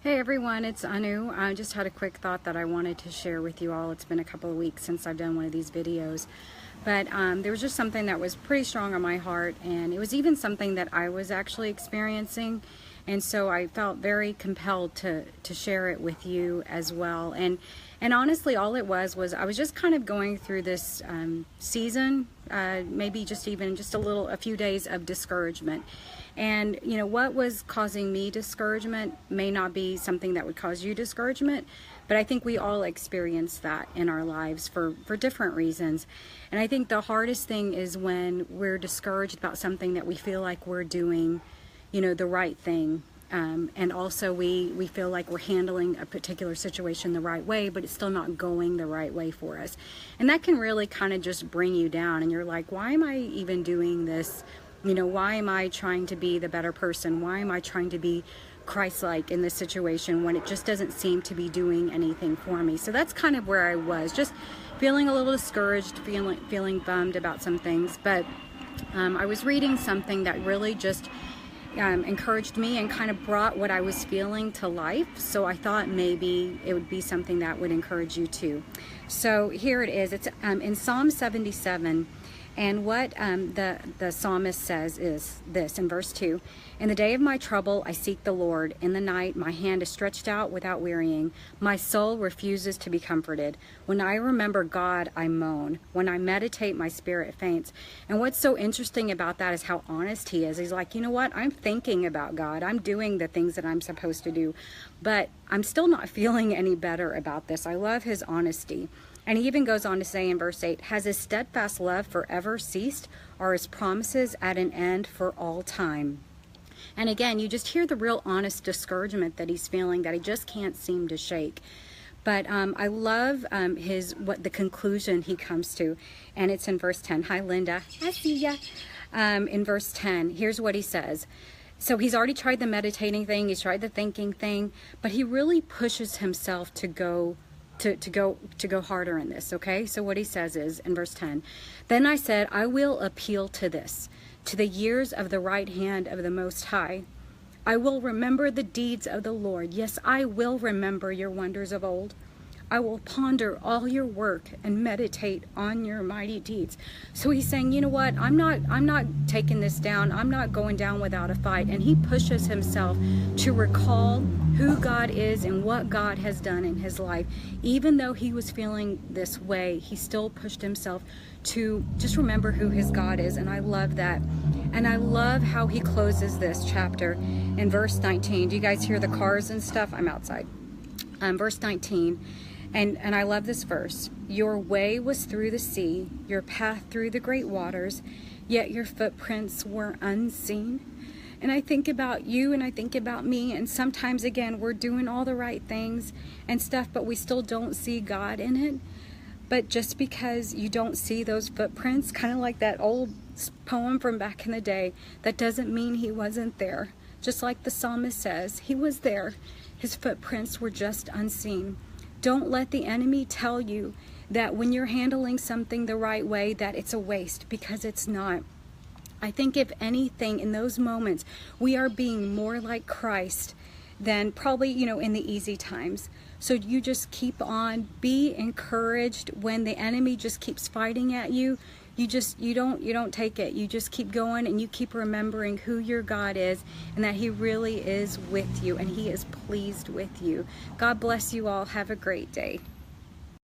Hey everyone, it's Anu. I just had a quick thought that I wanted to share with you all. It's been a couple of weeks since I've done one of these videos, but there was just something that was pretty strong on my heart, and it was even something that I was actually experiencing, and so I felt very compelled to share it with you as well. And honestly, all it was I was just kind of going through this season, maybe just a few days of discouragement. And you know, what was causing me discouragement may not be something that would cause you discouragement, but I think we all experience that in our lives for different reasons. And I think the hardest thing is when we're discouraged about something that we feel like we're doing, you know, the right thing. And also we feel like we're handling a particular situation the right way, but it's still not going the right way for us. And that can really kind of just bring you down, and you're like, why am I even doing this? You know, why am I trying to be the better person? Why am I trying to be Christ-like in this situation when it just doesn't seem to be doing anything for me? So that's kind of where I was, just feeling a little discouraged, feeling bummed about some things. But I was reading something that really just encouraged me and kind of brought what I was feeling to life. So I thought maybe it would be something that would encourage you too. So here it is. It's in Psalm 77. And what the psalmist says is this in verse 2: "In the day of my trouble, I seek the Lord. In the night, my hand is stretched out without wearying. My soul refuses to be comforted. When I remember God, I moan. When I meditate, my spirit faints." And what's so interesting about that is how honest he is. He's like, you know what? I'm thinking about God. I'm doing the things that I'm supposed to do, but I'm still not feeling any better about this. I love his honesty. And he even goes on to say in verse 8, "Has his steadfast love forever ceased? Are his promises at an end for all time?" And again, you just hear the real honest discouragement that he's feeling, that he just can't seem to shake. But I love the conclusion he comes to, and it's in verse 10. Hi, Linda. I see ya. In verse 10, here's what he says. So he's already tried the meditating thing, he's tried the thinking thing, but he really pushes himself to go harder in this, okay? So what he says is, in verse 10, "Then I said, I will appeal to this, to the years of the right hand of the Most High. I will remember the deeds of the Lord. Yes, I will remember your wonders of old. I will ponder all your work and meditate on your mighty deeds." So he's saying, you know what, I'm not taking this down. I'm not going down without a fight. And he pushes himself to recall who God is and what God has done in his life. Even though he was feeling this way, he still pushed himself to just remember who his God is. And I love that. And I love how he closes this chapter in verse 19. Do you guys hear the cars and stuff? I'm outside. Verse 19. And I love this verse. "Your way was through the sea, your path through the great waters, yet your footprints were unseen." And I think about you and I think about me, and sometimes again we're doing all the right things and stuff, but we still don't see God in it. But just because you don't see those footprints, kind of like that old poem from back in the day, that doesn't mean he wasn't there. Just like the psalmist says, he was there. His footprints were just unseen. Don't let the enemy tell you that when you're handling something the right way that it's a waste, because it's not. I think if anything, in those moments, we are being more like Christ than probably, you know, in the easy times. So you just keep on, be encouraged when the enemy just keeps fighting at you. You don't take it. You just keep going, and you keep remembering who your God is and that he really is with you and he is pleased with you. God bless you all. Have a great day.